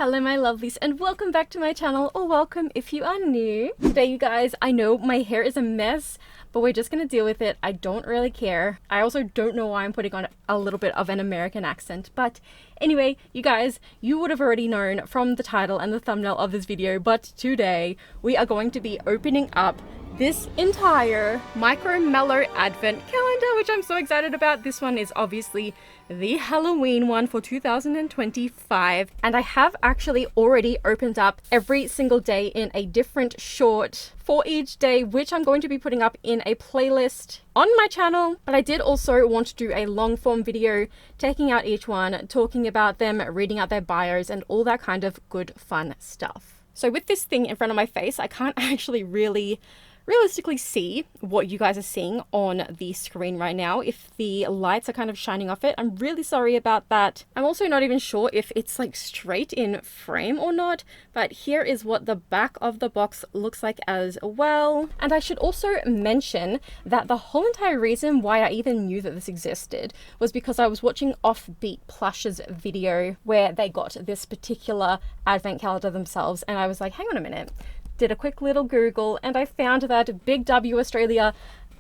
Hello my lovelies and welcome back to my channel, or welcome if you are new. Today you guys, I know my hair is a mess, but we're just gonna deal with it. I don't really care. I also don't know why I'm putting on a little bit of an American accent, but anyway, you guys, you would have already known from the title and the thumbnail of this video, but today we are going to be opening up this entire Micromallow advent calendar, which I'm so excited about. This one is obviously the Halloween one for 2025, and I have actually already opened up every single day in a different short for each day, which I'm going to be putting up in a playlist on my channel. But I did also want to do a long form video taking out each one, talking about them, reading out their bios and all that kind of good fun stuff. So with this thing in front of my face, I can't actually realistically see what you guys are seeing on the screen right now. If the lights are kind of shining off it, I'm really sorry about that. I'm also not even sure if it's like straight in frame or not, but here is what the back of the box looks like as well. And I should also mention that the whole entire reason why I even knew that this existed was because I was watching Offbeat Plush's video where they got this particular advent calendar themselves, and I was like, hang on a minute. Did a quick little Google and I found that Big W Australia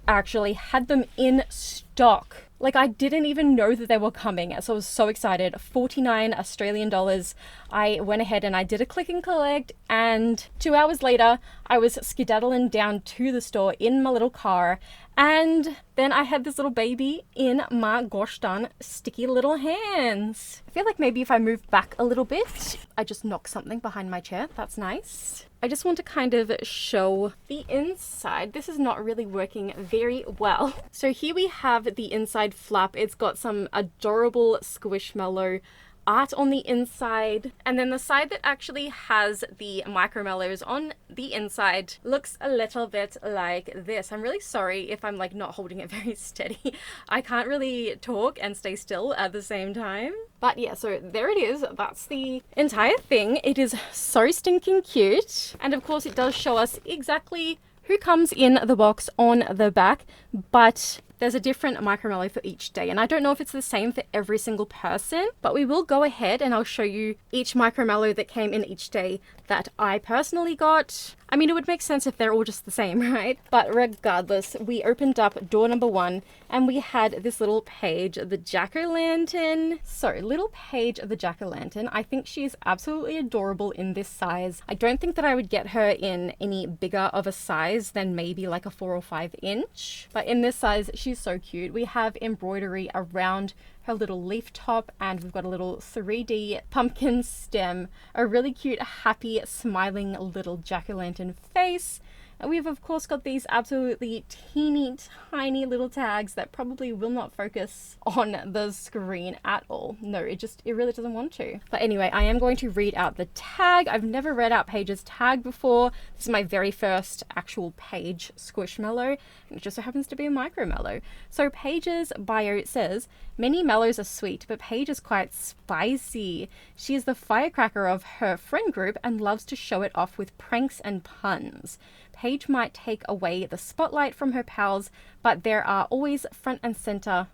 actually had them in stock. Like, I didn't even know that they were coming, so I was so excited. 49 Australian dollars. I went ahead and I did a click and collect, and 2 hours later I was skedaddling down to the store in my little car, and then I had this little baby in my gosh darn sticky little hands. I feel like maybe if I move back a little bit, I just knock something behind my chair. That's nice. I just want to kind of show the inside. This is not really working very well. So here we have the inside flap. It's got some adorable squishmallow art on the inside, and then the side that actually has the Micromallows on the inside looks a little bit like this. I'm really sorry if I'm like not holding it very steady. I can't really talk and stay still at the same time. But yeah, so there it is. That's the entire thing. It is so stinking cute, and of course it does show us exactly who comes in the box on the back, but there's a different Micromallow for each day, and I don't know if it's the same for every single person, but we will go ahead and I'll show you each Micromallow that came in each day that I personally got. I mean, it would make sense if they're all just the same, right? But regardless, we opened up door number 1 and we had this little Paige, the jack-o'-lantern. So, little Paige, the jack-o'-lantern. I think she's absolutely adorable in this size. I don't think that I would get her in any bigger of a size than maybe like a 4 or 5 inch. But in this size, she's so cute. We have embroidery around her little leaf top, and we've got a little 3D pumpkin stem, a really cute, happy, smiling little jack-o'-lantern face. And we've of course got these absolutely teeny tiny little tags that probably will not focus on the screen at all. No, it really doesn't want to. But anyway, I am going to read out the tag. I've never read out Paige's tag before. This is my very first actual Paige squishmallow, and it just so happens to be a Micromallow. So Paige's bio says, many mallows are sweet, but Paige is quite spicy. She is the firecracker of her friend group and loves to show it off with pranks and puns. Paige might take away the spotlight from her pals, but they are always front and center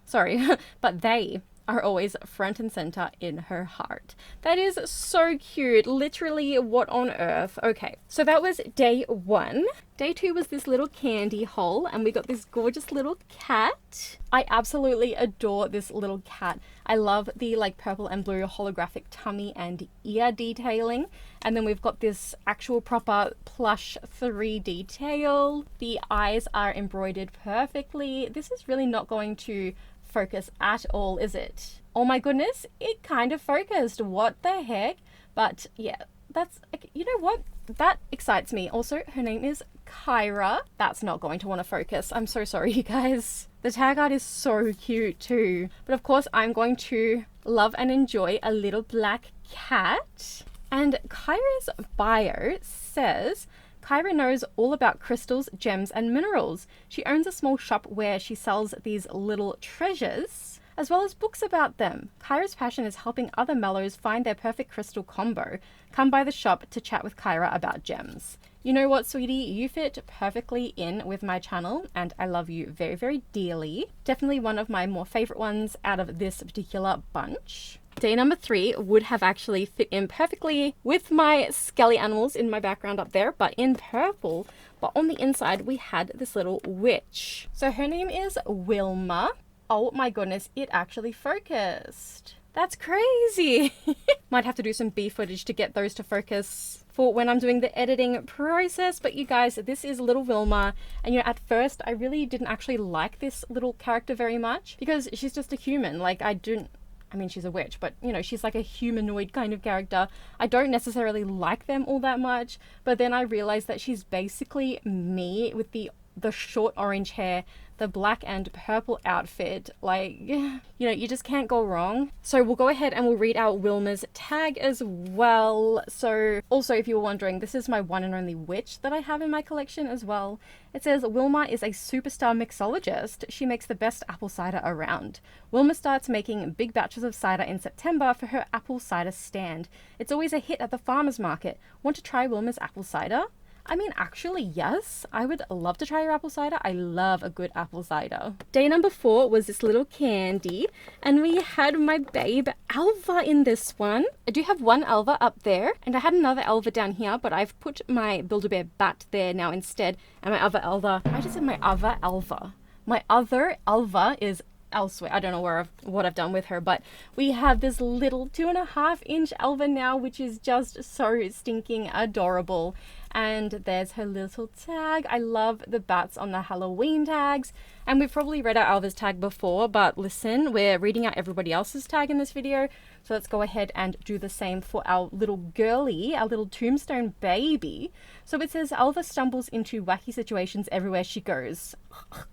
in her heart. That is so cute. Literally, what on earth? Okay, so that was day 1. Day 2 was this little candy hole, and we got this gorgeous little cat. I absolutely adore this little cat. I love the like purple and blue holographic tummy and ear detailing. And then we've got this actual proper plush 3D tail. The eyes are embroidered perfectly. This is really not going to focus at all, is it? Oh my goodness, it kind of focused. What the heck? But yeah, that's, you know what? That excites me. Also, her name is Kyra. That's not going to want to focus. I'm so sorry, you guys. The tag art is so cute too. But of course, I'm going to love and enjoy a little black cat. And Kyra's bio says, Kyra knows all about crystals, gems, and minerals. She owns a small shop where she sells these little treasures, as well as books about them. Kyra's passion is helping other mallows find their perfect crystal combo. Come by the shop to chat with Kyra about gems. You know what, sweetie? You fit perfectly in with my channel, and I love you very, very dearly. Definitely one of my more favorite ones out of this particular bunch. Day number 3 would have actually fit in perfectly with my skelly animals in my background up there, but in purple. But on the inside, we had this little witch. So her name is Wilma. Oh my goodness, it actually focused. That's crazy. Might have to do some B footage to get those to focus for when I'm doing the editing process. But you guys, this is little Wilma. And you know, at first, I really didn't actually like this little character very much because she's just a human. Like I mean, she's a witch, but you know, she's like a humanoid kind of character. I don't necessarily like them all that much, but then I realized that she's basically me with the short orange hair, the black and purple outfit. Like, you know, you just can't go wrong. So we'll go ahead and we'll read out Wilma's tag as well. So also, if you were wondering, this is my one and only witch that I have in my collection as well. It says, Wilma is a superstar mixologist. She makes the best apple cider around. Wilma starts making big batches of cider in September for her apple cider stand. It's always a hit at the farmer's market. Want to try Wilma's apple cider? I mean, actually, yes. I would love to try your apple cider. I love a good apple cider. Day number 4 was this little candy, and we had my babe Alva in this one. I do have one Alva up there, and I had another Alva down here, but I've put my Build-A-Bear bat there now instead, and my other Alva. I just said my other Alva. My other Alva is elsewhere. I don't know what I've done with her, but we have this little 2.5-inch Alva now, which is just so stinking adorable. And there's her little tag. I love the bats on the Halloween tags. And we've probably read out Alva's tag before, but listen, we're reading out everybody else's tag in this video. So let's go ahead and do the same for our little girly, our little tombstone baby. So it says, Alva stumbles into wacky situations everywhere she goes.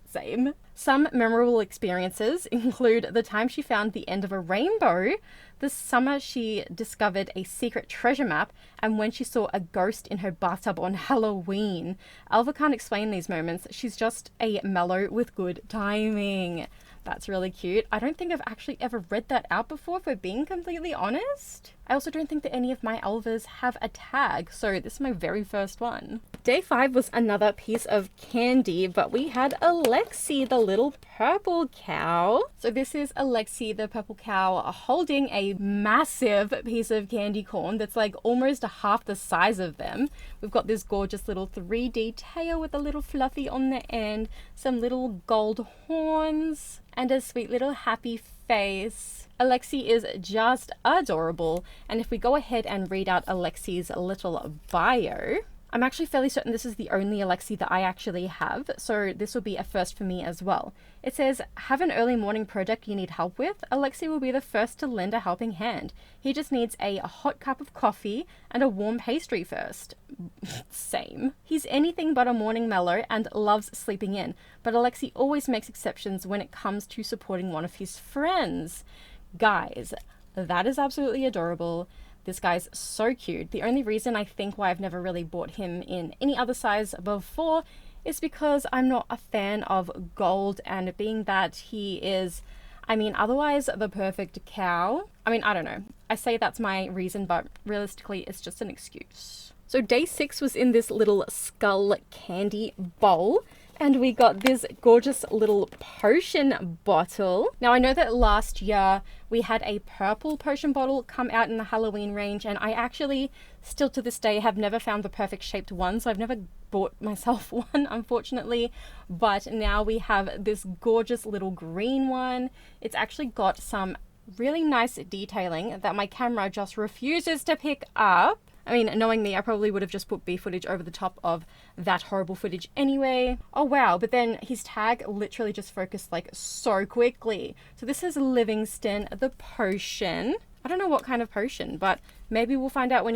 Same. Some memorable experiences include the time she found the end of a rainbow, this summer she discovered a secret treasure map, and when she saw a ghost in her bathtub on Halloween. Alva can't explain these moments. She's just a mellow with good timing. That's really cute. I don't think I've actually ever read that out before, if we're being completely honest. I also don't think that any of my Alvas have a tag, so this is my very first one. Day 5 was another piece of candy, but we had Alexi, the little purple cow. So this is Alexi, the purple cow, holding a massive piece of candy corn that's like almost half the size of them. We've got this gorgeous little 3D tail with a little fluffy on the end, some little gold horns, and a sweet little happy face. Alexi is just adorable, and if we go ahead and read out Alexi's little bio, I'm actually fairly certain this is the only Alexi that I actually have, so this will be a first for me as well. It says, have an early morning project you need help with? Alexi will be the first to lend a helping hand. He just needs a hot cup of coffee and a warm pastry first. Same. He's anything but a morning mellow and loves sleeping in, but Alexi always makes exceptions when it comes to supporting one of his friends. Guys, that is absolutely adorable. This guy's so cute. The only reason I think why I've never really bought him in any other size before is because I'm not a fan of gold, and being that he is, I mean, otherwise the perfect cow. I mean, I don't know. I say that's my reason, but realistically it's just an excuse. So day 6 was in this little skull candy bowl, and we got this gorgeous little potion bottle. Now I know that last year we had a purple potion bottle come out in the Halloween range, and I actually still to this day have never found the perfect shaped one, so I've never bought myself one, unfortunately. But now we have this gorgeous little green one. It's actually got some really nice detailing that my camera just refuses to pick up. I mean, knowing me, I probably would have just put B footage over the top of that horrible footage anyway. Oh wow, but then his tag literally just focused like so quickly. So this is Livingston, the potion. I don't know what kind of potion, but maybe we'll find out when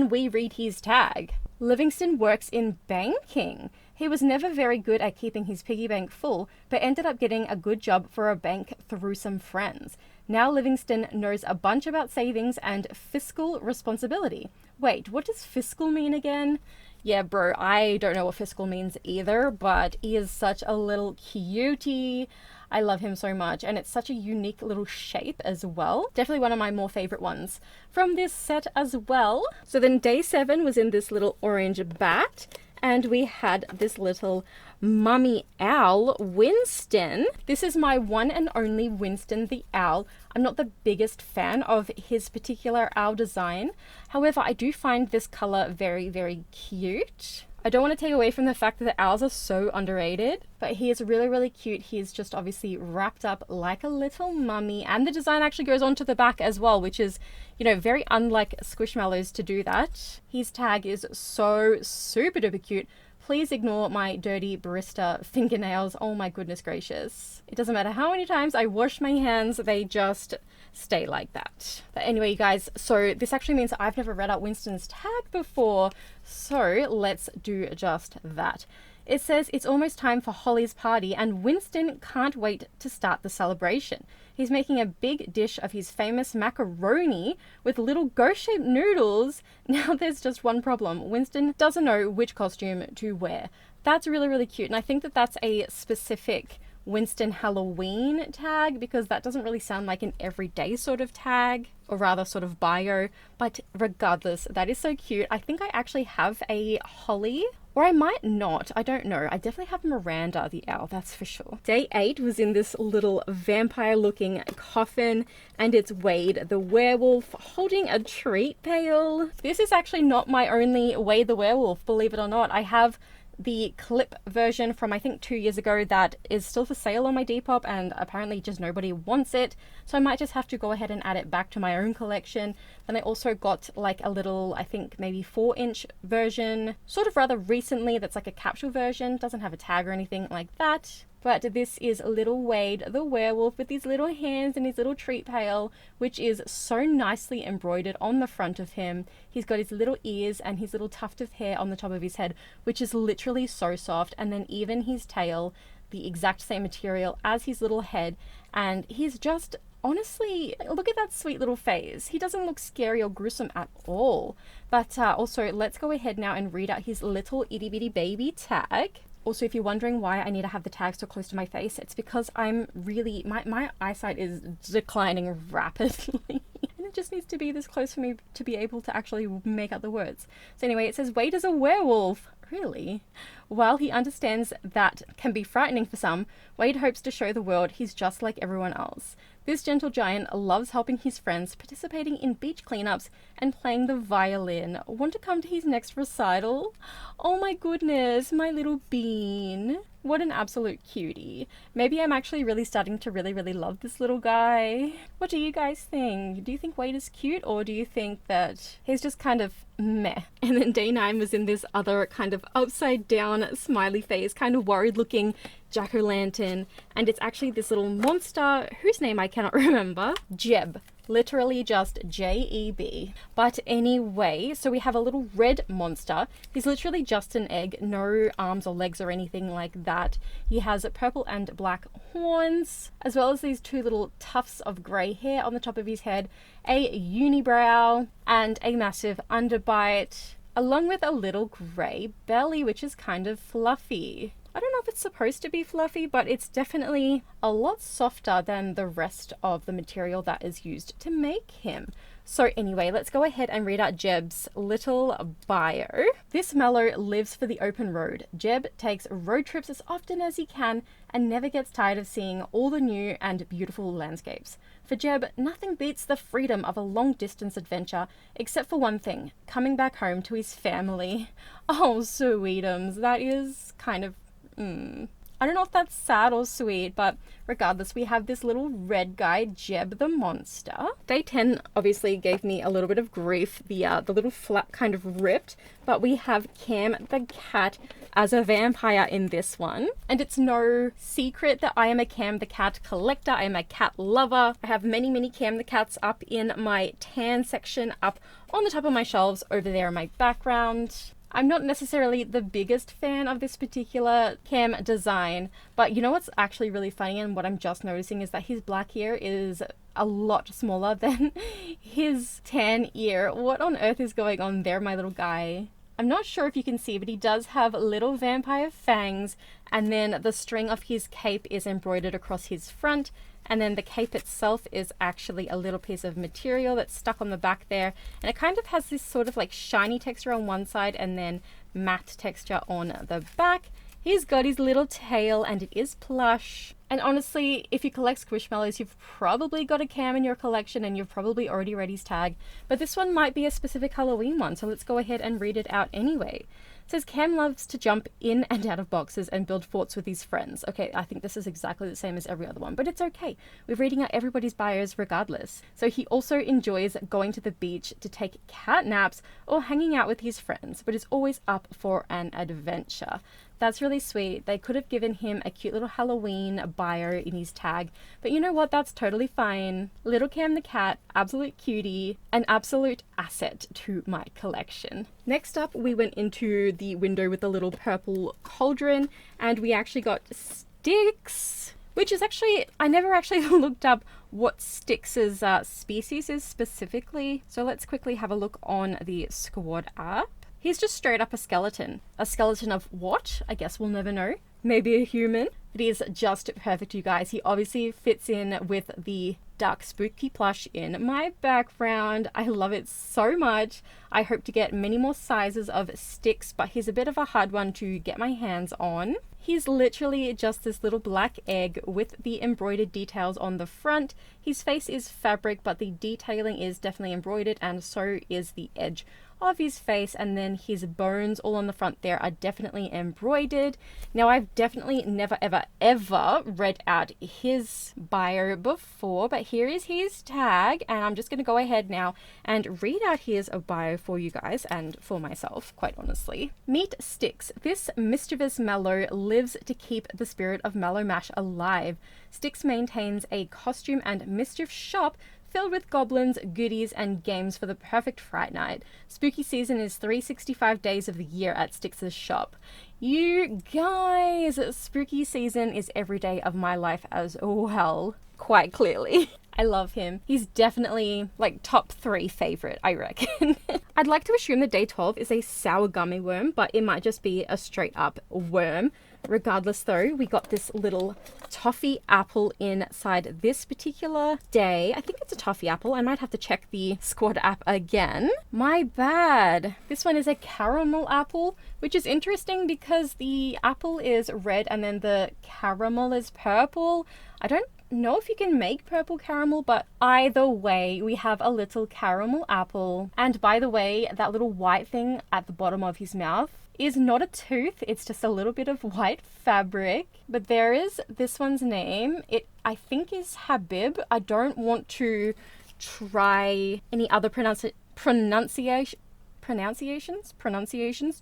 we read his tag. Livingston works in banking. He was never very good at keeping his piggy bank full, but ended up getting a good job for a bank through some friends. Now Livingston knows a bunch about savings and fiscal responsibility. Wait, what does fiscal mean again? Yeah, bro, I don't know what fiscal means either, but he is such a little cutie. I love him so much, and it's such a unique little shape as well. Definitely one of my more favorite ones from this set as well. So then day 7 was in this little orange bat, And we had this little mummy owl, Winston. This is my one and only Winston the owl. I'm not the biggest fan of his particular owl design. However, I do find this color very, very cute. I don't want to take away from the fact that the owls are so underrated, but he is really, really cute. He is just obviously wrapped up like a little mummy, and the design actually goes onto the back as well, which is, you know, very unlike Squishmallows to do that. His tag is so super duper cute. Please ignore my dirty barista fingernails. Oh my goodness gracious. It doesn't matter how many times I wash my hands, they just stay like that. But anyway, you guys, so this actually means I've never read out Winston's tag before. So let's do just that. It says it's almost time for Holly's party and Winston can't wait to start the celebration. He's making a big dish of his famous macaroni with little ghost-shaped noodles. Now there's just one problem. Winston doesn't know which costume to wear. That's really, really cute. And I think that that's a specific Winston Halloween tag, because that doesn't really sound like an everyday sort of tag, or rather sort of bio. But regardless, that is so cute. I think I actually have a Holly, or I might not. I don't know. I definitely have Miranda the owl, that's for sure. Day 8 was in this little vampire looking coffin, and it's Wade the werewolf holding a treat pail. This is actually not my only Wade the werewolf, believe it or not. I have the clip version from I think 2 years ago that is still for sale on my Depop, and apparently just nobody wants it, so I might just have to go ahead and add it back to my own collection. Then I also got like a little, I think maybe 4-inch version sort of rather recently, that's like a capsule version, doesn't have a tag or anything like that. But this is little Wade the werewolf with these little hands and his little treat pail, which is so nicely embroidered on the front of him. He's got his little ears and his little tuft of hair on the top of his head, which is literally so soft. And then even his tail, the exact same material as his little head. And he's just, honestly, look at that sweet little face. He doesn't look scary or gruesome at all. But also, let's go ahead now and read out his little itty bitty baby tag. Also, if you're wondering why I need to have the tag so close to my face, it's because I'm really, my eyesight is declining rapidly. And it just needs to be this close for me to be able to actually make out the words. So anyway, it says, Wade is a werewolf. Really? While he understands that can be frightening for some, Wade hopes to show the world he's just like everyone else. This gentle giant loves helping his friends, participating in beach cleanups, and playing the violin. Want to come to his next recital? Oh my goodness, my little bean. What an absolute cutie. Maybe I'm actually really starting to really love this little guy. What do you guys think? Do you think Wade is cute, or do you think that he's just kind of meh? And then day 9 was in this other kind of upside down smiley face, kind of worried looking jack-o'-lantern, and it's actually this little monster whose name I cannot remember. Jeb. Literally just J-E-B. But anyway, so we have a little red monster. He's literally just an egg, no arms or legs or anything like that. He has purple and black horns, as well as these 2 little tufts of grey hair on the top of his head, a unibrow, and a massive underbite, along with a little grey belly, which is kind of fluffy. I don't know if it's supposed to be fluffy, but it's definitely a lot softer than the rest of the material that is used to make him. So anyway, let's go ahead and read out Jeb's little bio. This mallow lives for the open road. Jeb takes road trips as often as he can and never gets tired of seeing all the new and beautiful landscapes. For Jeb, nothing beats the freedom of a long-distance adventure, except for one thing, coming back home to his family. Oh, sweetums, that is kind of I don't know if that's sad or sweet, but regardless, we have this little red guy, Jeb the monster. Day 10 obviously gave me a little bit of grief. The little flap kind of ripped, but we have Cam the cat as a vampire in this one. And it's no secret that I am a Cam the cat collector. I am a cat lover. I have many Cam the cats up in my tan section, up on the top of my shelves over there in my background. I'm not necessarily the biggest fan of this particular Cam design, but you know what's actually really funny, and what I'm just noticing, is that his black ear is a lot smaller than his tan ear. What on earth is going on there, my little guy? I'm not sure if you can see, but he does have little vampire fangs, and then the string of his cape is embroidered across his front, and then the cape itself is actually a little piece of material that's stuck on the back there, and it kind of has this sort of like shiny texture on one side and then matte texture on the back. He's got his little tail and it is plush. And honestly, if you collect Squishmallows, you've probably got a cam in your collection and you've probably already read his tag. But this one might be a specific Halloween one, so let's go ahead and read it out anyway. It says, Cam loves to jump in and out of boxes and build forts with his friends. Okay, I think this is exactly the same as every other one, but it's okay. We're reading out everybody's bios regardless. So he also enjoys going to the beach to take cat naps or hanging out with his friends, but is always up for an adventure. That's really sweet. They could have given him a cute little Halloween bio in his tag, but you know what? That's totally fine. Little Cam the cat, absolute cutie, an absolute asset to my collection. Next up, we went into the window with the little purple cauldron, and we actually got Styx, which is actually, I never actually looked up what Styx's species is specifically. So let's quickly have a look on the squad app. He's just straight up a skeleton. A skeleton of what? I guess we'll never know. Maybe a human. But he is just perfect, you guys. He obviously fits in with the dark spooky plush in my background. I love it so much. I hope to get many more sizes of Styx, but he's a bit of a hard one to get my hands on. He's literally just this little black egg with the embroidered details on the front. His face is fabric, but the detailing is definitely embroidered, and so is the edge of his face, and then his bones all on the front there are definitely embroidered. Now, I've definitely never ever read out his bio before, but here is his tag, and I'm just going to go ahead now and read out his bio for you guys and for myself, quite honestly. Meet Styx. This mischievous mallow lives to keep the spirit of Mallow Mash alive. Styx maintains a costume and mischief shop filled with goblins, goodies, and games for the perfect fright night. Spooky season is 365 days of the year at Styx's shop. You guys, spooky season is every day of my life as well, quite clearly. I love him. He's definitely like top 3 favorite, I reckon. I'd like to assume that day 12 is a sour gummy worm, but it might just be a straight up worm. Regardless though, we got this little toffee apple inside this particular day. I think it's a toffee apple. I might have to check the squad app again. My bad. This one is a caramel apple, which is interesting because the apple is red and then the caramel is purple. I don't know if you can make purple caramel, but either way, we have a little caramel apple. And by the way, that little white thing at the bottom of his mouth is not a tooth, it's just a little bit of white fabric. But there is this one's name. It, I think, is Habib. I don't want to try any other pronunciations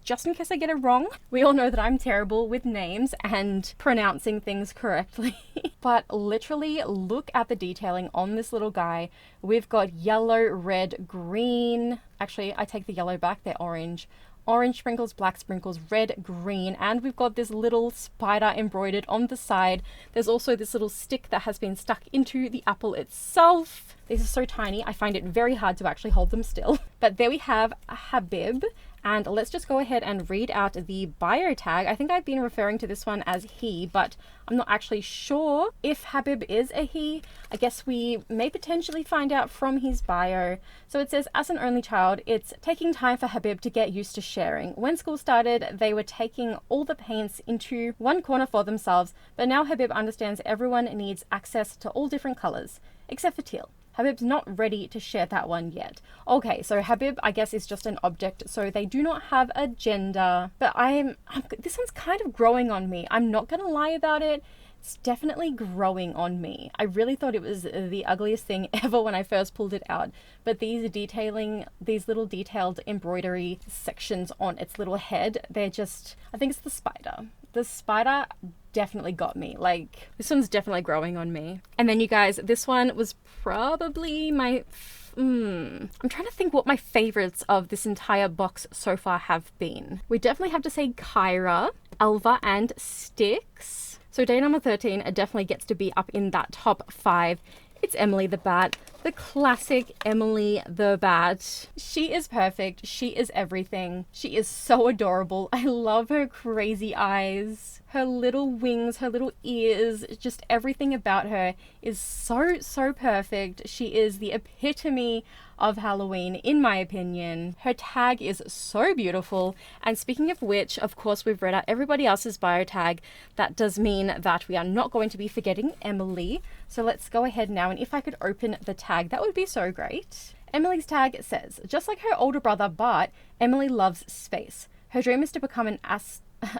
just in case I get it wrong. We all know that I'm terrible with names and pronouncing things correctly. But literally look at the detailing on this little guy. We've got yellow, red, green. Actually, I take the yellow back, they're orange. Orange sprinkles, black sprinkles, red, green, and we've got this little spider embroidered on the side. There's also this little stick that has been stuck into the apple itself. These are so tiny, I find it very hard to actually hold them still. But there we have Habib, and let's just go ahead and read out the bio tag. I think I've been referring to this one as he, but I'm not actually sure if Habib is a he. I guess we may potentially find out from his bio. So it says, as an only child, it's taking time for Habib to get used to sharing. When school started, they were taking all the paints into one corner for themselves, but now Habib understands everyone needs access to all different colors, except for teal. Habib's not ready to share that one yet. Okay, so Habib, I guess, is just an object, so they do not have a gender. But this one's kind of growing on me. I'm not gonna lie about it. It's definitely growing on me. I really thought it was the ugliest thing ever when I first pulled it out. But these little detailed embroidery sections on its little head, they're just, I think it's the spider. The spider definitely got me. Like, this one's definitely growing on me. And then you guys, this one was probably my I'm trying to think what my favorites of this entire box so far have been. We definitely have to say Kyra, Alva, and Styx. So day number 13 definitely gets to be up in that top 5. It's Emily the Bat. The classic Emily the Bat. She is perfect. She is everything. She is so adorable. I love her crazy eyes, her little wings, her little ears, just everything about her is so perfect. She is the epitome of Halloween, in my opinion. Her tag is so beautiful. And speaking of which, of course, we've read out everybody else's bio tag. That does mean that we are not going to be forgetting Emily. So let's go ahead now. And if I could open the tag, that would be so great. Emily's tag says, just like her older brother Bart, Emily loves space. Her dream is to become an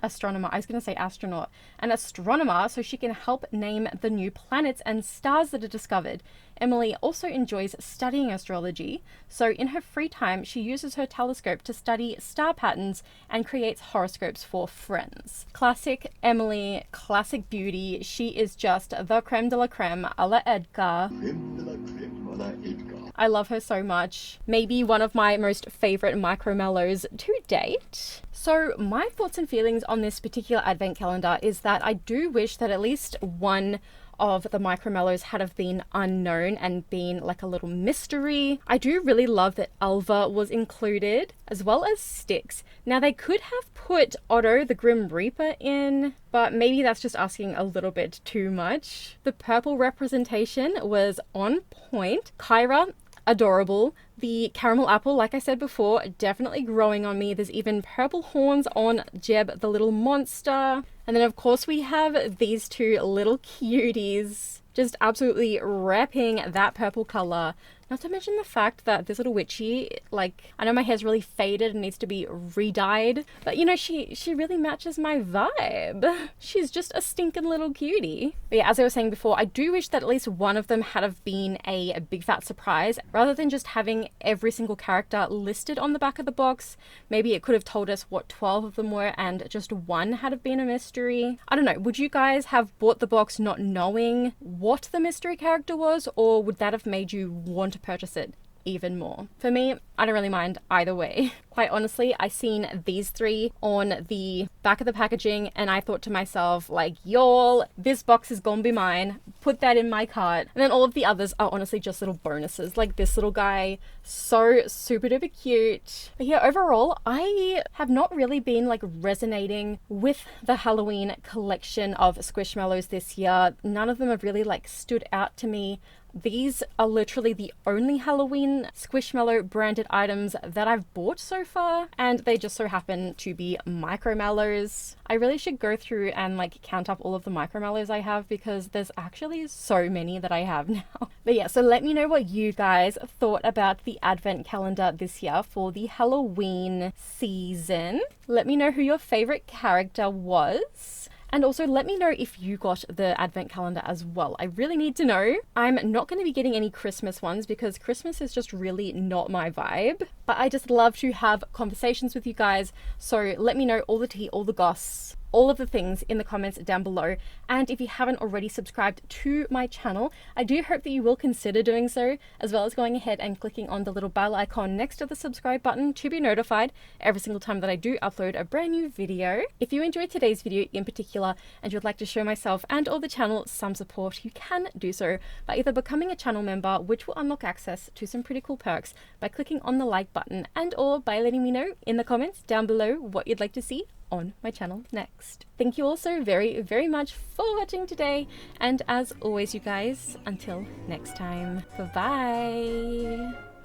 astronomer. I was going to say astronaut. An astronomer, so she can help name the new planets and stars that are discovered. Emily also enjoys studying astrology, so in her free time she uses her telescope to study star patterns and creates horoscopes for friends. Classic Emily, classic beauty. She is just the creme de la creme, a la Edgar. Creme de la creme, a la Edgar. I love her so much. Maybe one of my most favorite Micromallows to date. So my thoughts and feelings on this particular advent calendar is that I do wish that at least one of the Micromallows had have been unknown and been like a little mystery. I do really love that Alva was included, as well as Styx. Now they could have put Otto the Grim Reaper in, but maybe that's just asking a little bit too much. The purple representation was on point. Kyra, adorable. The caramel apple, like I said before, definitely growing on me. There's even purple horns on Jeb the little monster. And then of course we have these two little cuties just absolutely repping that purple color. Not to mention the fact that this little witchy, like, I know my hair's really faded and needs to be re-dyed, but you know, she really matches my vibe. She's just a stinking little cutie. But yeah, as I was saying before, I do wish that at least one of them had have been a big fat surprise, rather than just having every single character listed on the back of the box. Maybe it could have told us what 12 of them were and just one had have been a mystery. I don't know, would you guys have bought the box not knowing what the mystery character was, or would that have made you want to purchase it even more? For me, I don't really mind either way. Quite honestly, I seen these three on the back of the packaging and I thought to myself, like, y'all, this box is gonna be mine. Put that in my cart. And then all of the others are honestly just little bonuses. Like this little guy, so super duper cute. But yeah, overall, I have not really been like resonating with the Halloween collection of Squishmallows this year. None of them have really like stood out to me. These are literally the only Halloween Squishmallow branded items that I've bought so far, and they just so happen to be Micromallows. I really should go through and like count up all of the Micromallows I have, because there's actually so many that I have now. But yeah, so let me know what you guys thought about the advent calendar this year for the Halloween season. Let me know who your favorite character was. And also let me know if you got the advent calendar as well. I really need to know. I'm not going to be getting any Christmas ones because Christmas is just really not my vibe. But I just love to have conversations with you guys. So let me know all the tea, all the goss, all of the things in the comments down below. And if you haven't already subscribed to my channel, I do hope that you will consider doing so, as well as going ahead and clicking on the little bell icon next to the subscribe button to be notified every single time that I do upload a brand new video. If you enjoyed today's video in particular and you'd like to show myself and or the channel some support, you can do so by either becoming a channel member, which will unlock access to some pretty cool perks by clicking on the like button, and or by letting me know in the comments down below what you'd like to see on my channel next. Thank you all so very, very much for watching today, and as always, you guys, until next time, bye bye.